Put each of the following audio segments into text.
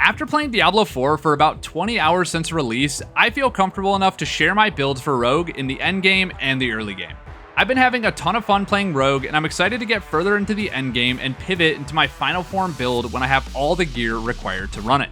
After playing Diablo 4 for about 20 hours since release, I feel comfortable enough to share my builds for Rogue in the endgame and the early game. I've been having a ton of fun playing Rogue, and I'm excited to get further into the endgame and pivot into my final form build when I have all the gear required to run it.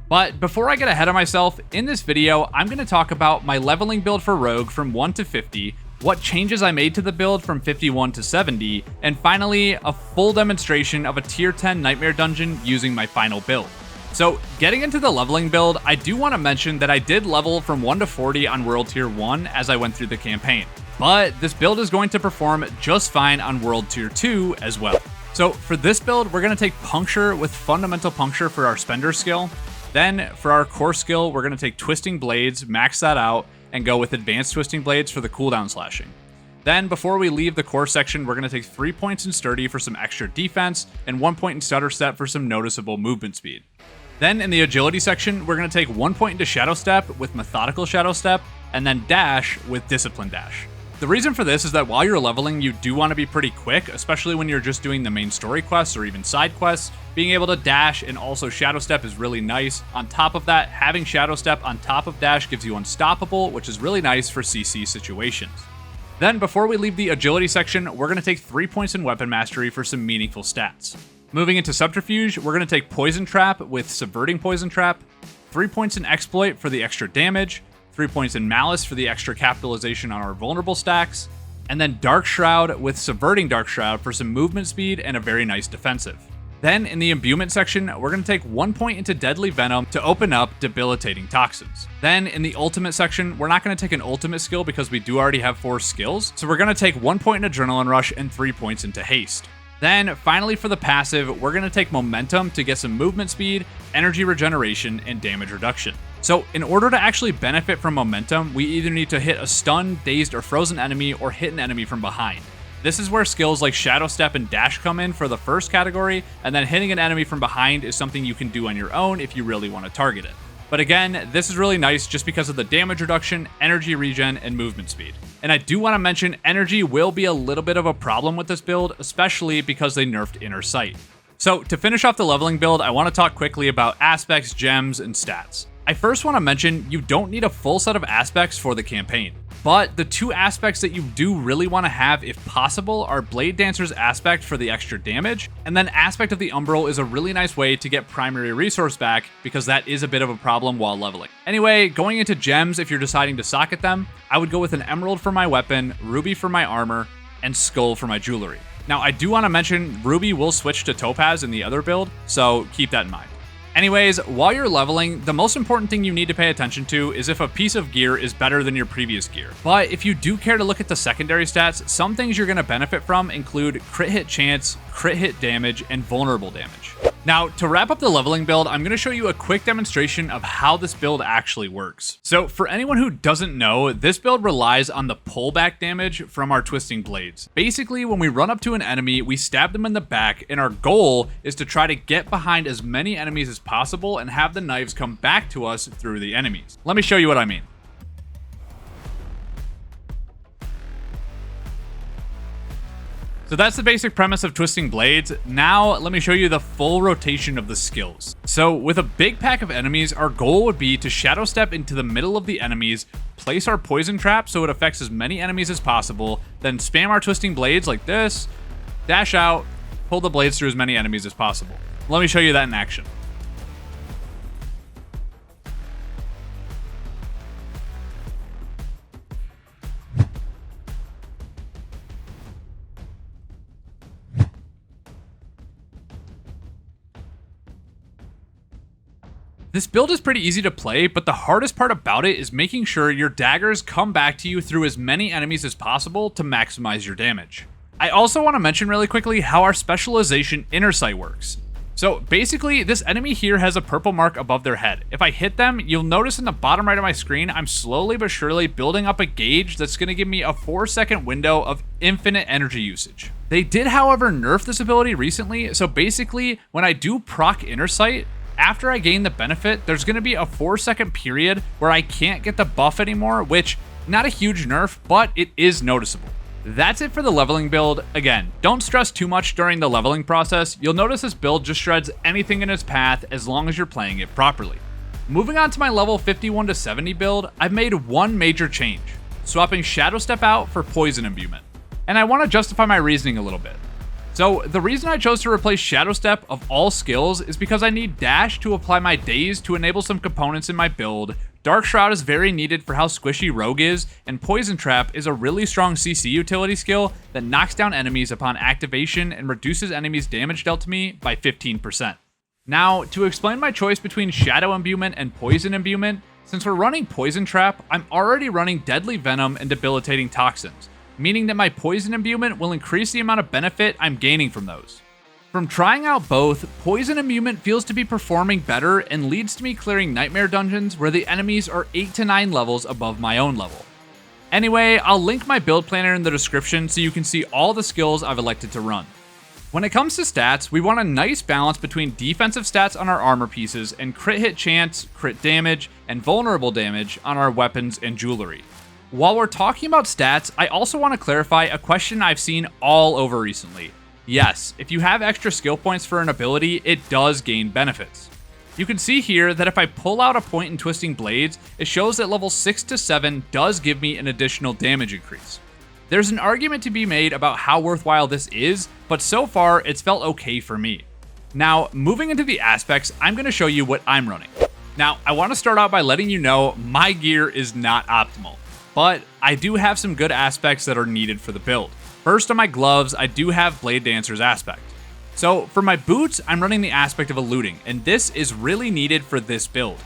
But before I get ahead of myself, in this video, I'm going to talk about my leveling build for Rogue from 1 to 50, what changes I made to the build from 51 to 70, and finally, a full demonstration of a tier 10 Nightmare dungeon using my final build. So, getting into the leveling build, I do want to mention that I did level from 1 to 40 on World Tier 1 as I went through the campaign, but this build is going to perform just fine on World Tier 2 as well. So for this build, we're going to take Puncture with Fundamental Puncture for our Spender skill. Then for our core skill, we're going to take Twisting Blades, max that out, and go with Advanced Twisting Blades for the cooldown slashing. Then before we leave the core section, we're going to take 3 points in Sturdy for some extra defense, and 1 point in Stutter Step for some noticeable movement speed. Then in the agility section, we're going to take 1 point into Shadow Step with Methodical Shadow Step, and then Dash with Discipline Dash. The reason for this is that while you're leveling, you do want to be pretty quick, especially when you're just doing the main story quests or even side quests. Being able to dash and also Shadow Step is really nice. On top of that, having Shadow Step on top of dash gives you Unstoppable, which is really nice for CC situations. Then before we leave the agility section, we're going to take 3 points in Weapon Mastery for some meaningful stats. Moving into Subterfuge, we're going to take Poison Trap with Subverting Poison Trap, 3 points in Exploit for the extra damage, 3 points in Malice for the extra capitalization on our vulnerable stacks, and then Dark Shroud with Subverting Dark Shroud for some movement speed and a very nice defensive. Then in the Imbuement section, we're going to take 1 point into Deadly Venom to open up Debilitating Toxins. Then in the Ultimate section, we're not going to take an Ultimate skill because we do already have 4 skills, so we're going to take 1 point in Adrenaline Rush and 3 points into Haste. Then, finally for the passive, we're going to take Momentum to get some movement speed, energy regeneration, and damage reduction. So, in order to actually benefit from Momentum, we either need to hit a stunned, dazed, or frozen enemy, or hit an enemy from behind. This is where skills like Shadow Step and Dash come in for the first category, and then hitting an enemy from behind is something you can do on your own if you really want to target it. But again, this is really nice just because of the damage reduction, energy regen, and movement speed. And I do want to mention energy will be a little bit of a problem with this build, especially because they nerfed Inner Sight. So to finish off the leveling build, I want to talk quickly about aspects, gems, and stats. I first want to mention you don't need a full set of aspects for the campaign, but the 2 aspects that you do really want to have if possible are Blade Dancer's aspect for the extra damage, and then Aspect of the Umbral is a really nice way to get primary resource back because that is a bit of a problem while leveling. Anyway, going into gems, if you're deciding to socket them, I would go with an Emerald for my weapon, Ruby for my armor, and Skull for my jewelry. Now I do want to mention Ruby will switch to Topaz in the other build, so keep that in mind. Anyways, while you're leveling, the most important thing you need to pay attention to is if a piece of gear is better than your previous gear. But if you do care to look at the secondary stats, some things you're going to benefit from include crit hit chance, crit hit damage, and vulnerable damage. Now, to wrap up the leveling build, I'm going to show you a quick demonstration of how this build actually works. So for anyone who doesn't know, this build relies on the pullback damage from our Twisting Blades. Basically, when we run up to an enemy, we stab them in the back, and our goal is to try to get behind as many enemies as possible and have the knives come back to us through the enemies. Let me show you what I mean. So that's the basic premise of Twisting Blades. Now, let me show you the full rotation of the skills. So with a big pack of enemies, our goal would be to Shadow Step into the middle of the enemies, place our Poison Trap so it affects as many enemies as possible, then spam our Twisting Blades like this, dash out, pull the blades through as many enemies as possible. Let me show you that in action. This build is pretty easy to play, but the hardest part about it is making sure your daggers come back to you through as many enemies as possible to maximize your damage. I also want to mention really quickly how our specialization Inner Sight works. So basically, this enemy here has a purple mark above their head. If I hit them, you'll notice in the bottom right of my screen, I'm slowly but surely building up a gauge that's going to give me a 4-second window of infinite energy usage. They did, however, nerf this ability recently, so basically, when I do proc Inner Sight, after I gain the benefit, there's going to be a 4-second period where I can't get the buff anymore, which, not a huge nerf, but it is noticeable. That's it for the leveling build. Again, don't stress too much during the leveling process. You'll notice this build just shreds anything in its path as long as you're playing it properly. Moving on to my level 51 to 70 build, I've made one major change, swapping Shadow Step out for Poison Imbuement. And I want to justify my reasoning a little bit. So the reason I chose to replace Shadow Step of all skills is because I need Dash to apply my Daze to enable some components in my build. Dark Shroud is very needed for how squishy Rogue is, and Poison Trap is a really strong CC utility skill that knocks down enemies upon activation and reduces enemies' damage dealt to me by 15%. Now, to explain my choice between Shadow Imbuement and Poison Imbuement, since we're running Poison Trap, I'm already running Deadly Venom and Debilitating Toxins, meaning that my Poison Imbuement will increase the amount of benefit I'm gaining from those. From trying out both, Poison Imbuement feels to be performing better and leads to me clearing nightmare dungeons where the enemies are 8 to 9 levels above my own level. Anyway, I'll link my build planner in the description so you can see all the skills I've elected to run. When it comes to stats, we want a nice balance between defensive stats on our armor pieces and crit hit chance, crit damage, and vulnerable damage on our weapons and jewelry. While we're talking about stats, I also want to clarify a question I've seen all over recently. Yes, if you have extra skill points for an ability, it does gain benefits. You can see here that if I pull out a point in Twisting Blades, it shows that level 6 to 7 does give me an additional damage increase. There's an argument to be made about how worthwhile this is, but so far it's felt okay for me. Now, moving into the aspects, I'm going to show you what I'm running. Now, I want to start out by letting you know my gear is not optimal, but I do have some good aspects that are needed for the build. First, on my gloves, I do have Blade Dancer's aspect. So for my boots, I'm running the aspect of eluding, and this is really needed for this build.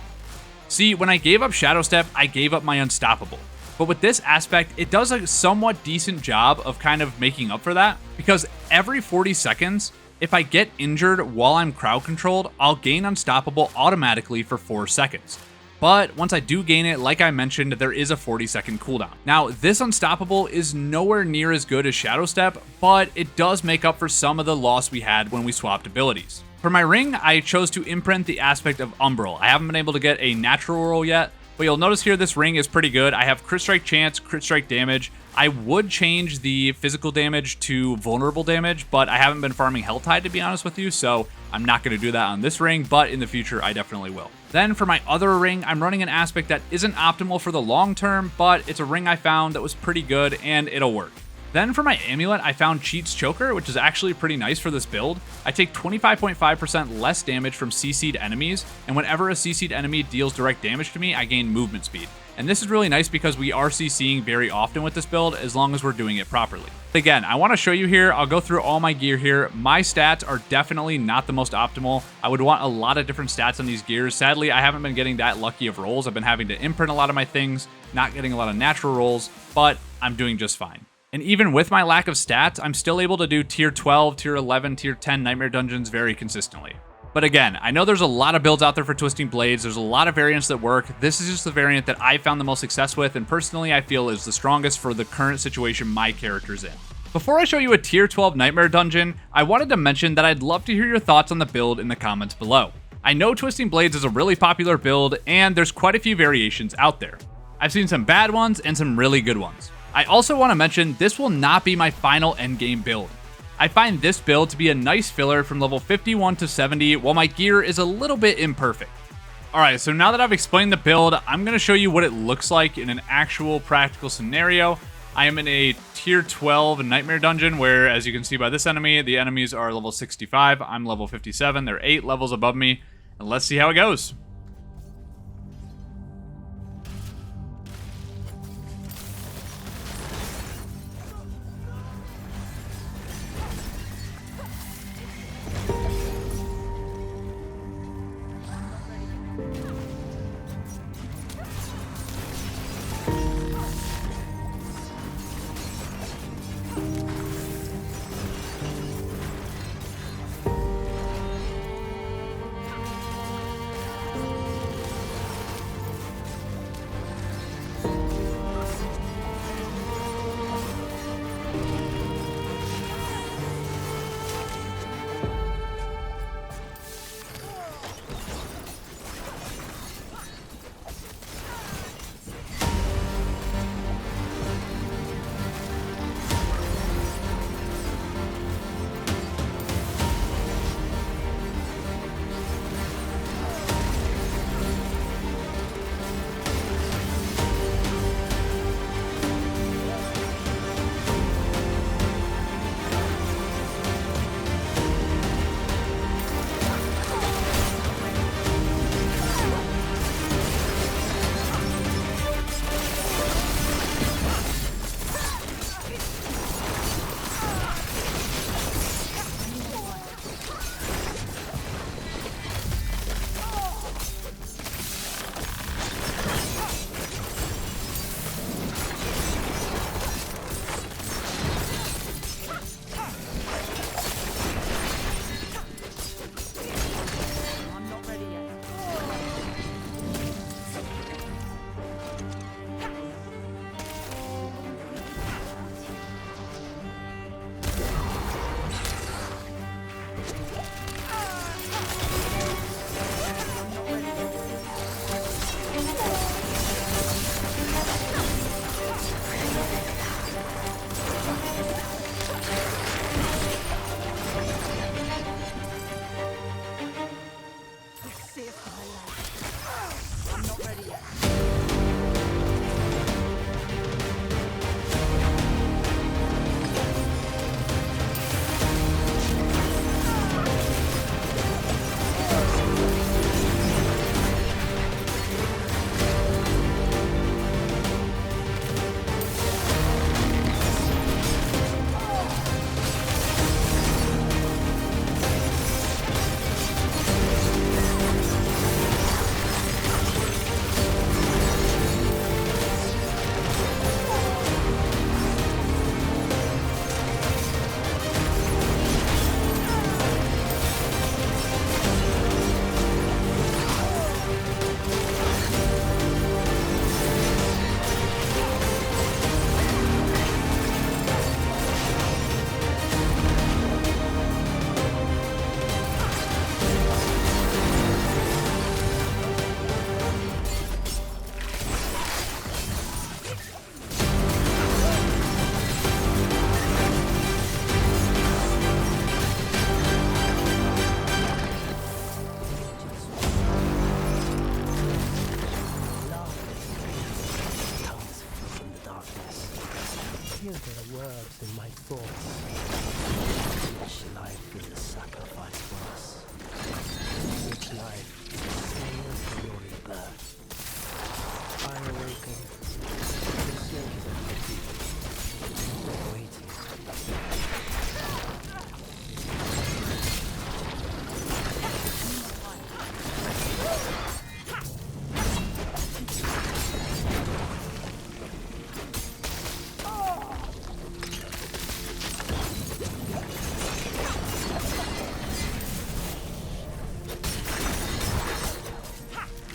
See, when I gave up Shadow Step, I gave up my Unstoppable. But with this aspect, it does a somewhat decent job of kind of making up for that, because every 40 seconds, if I get injured while I'm crowd controlled, I'll gain Unstoppable automatically for 4 seconds. But once I do gain it, like I mentioned, there is a 40-second cooldown. Now, this Unstoppable is nowhere near as good as Shadow Step, but it does make up for some of the loss we had when we swapped abilities. For my ring, I chose to imprint the aspect of Umbral. I haven't been able to get a natural roll yet, but you'll notice here this ring is pretty good. I have crit strike chance, crit strike damage. I would change the physical damage to vulnerable damage, but I haven't been farming Helltide to be honest with you, so I'm not going to do that on this ring, but in the future I definitely will. Then for my other ring, I'm running an aspect that isn't optimal for the long term, but it's a ring I found that was pretty good and it'll work. Then for my amulet, I found Cheat's Choker, which is actually pretty nice for this build. I take 25.5% less damage from CC'd enemies, and whenever a CC'd enemy deals direct damage to me, I gain movement speed. And this is really nice because we are CCing very often with this build as long as we're doing it properly. Again, I want to show you here, I'll go through all my gear here. My stats are definitely not the most optimal. I would want a lot of different stats on these gears. Sadly, I haven't been getting that lucky of rolls. I've been having to imprint a lot of my things, not getting a lot of natural rolls, but I'm doing just fine. And even with my lack of stats, I'm still able to do tier 12, tier 11, tier 10 nightmare dungeons very consistently. But again, I know there's a lot of builds out there for Twisting Blades. There's a lot of variants that work. This is just the variant that I found the most success with, and personally I feel is the strongest for the current situation my character's in. Before I show you a tier 12 nightmare dungeon, I wanted to mention that I'd love to hear your thoughts on the build in the comments below. I know Twisting Blades is a really popular build, and there's quite a few variations out there. I've seen some bad ones and some really good ones. I also want to mention this will not be my final endgame build. I find this build to be a nice filler from level 51 to 70 while my gear is a little bit imperfect. Alright, so now that I've explained the build, I'm going to show you what it looks like in an actual practical scenario. I am in a tier 12 nightmare dungeon where, as you can see by this enemy, the enemies are level 65, I'm level 57, they're 8 levels above me, and let's see how it goes. Save my life. I'm not ready yet. Here there are words in my thoughts. Each life is a sacrifice for us. Each life is a sail for your rebirth. I awaken. The soldiers are waiting.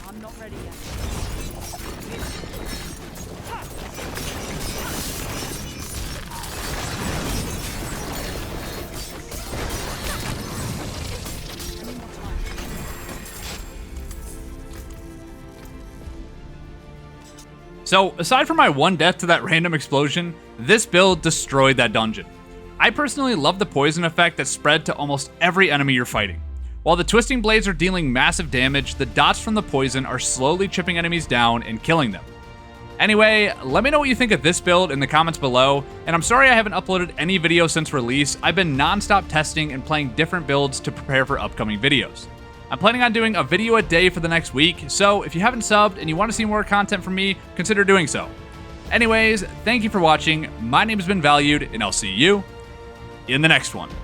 I'm not ready yet. So, aside from my one death to that random explosion, this build destroyed that dungeon. I personally love the poison effect that spread to almost every enemy you're fighting. While the twisting blades are dealing massive damage, the dots from the poison are slowly chipping enemies down and killing them. Anyway, let me know what you think of this build in the comments below, and I'm sorry I haven't uploaded any videos since release. I've been non-stop testing and playing different builds to prepare for upcoming videos. I'm planning on doing a video a day for the next week, so if you haven't subbed and you want to see more content from me, consider doing so. Anyways, thank you for watching, my name has been Valued, and I'll see you in the next one.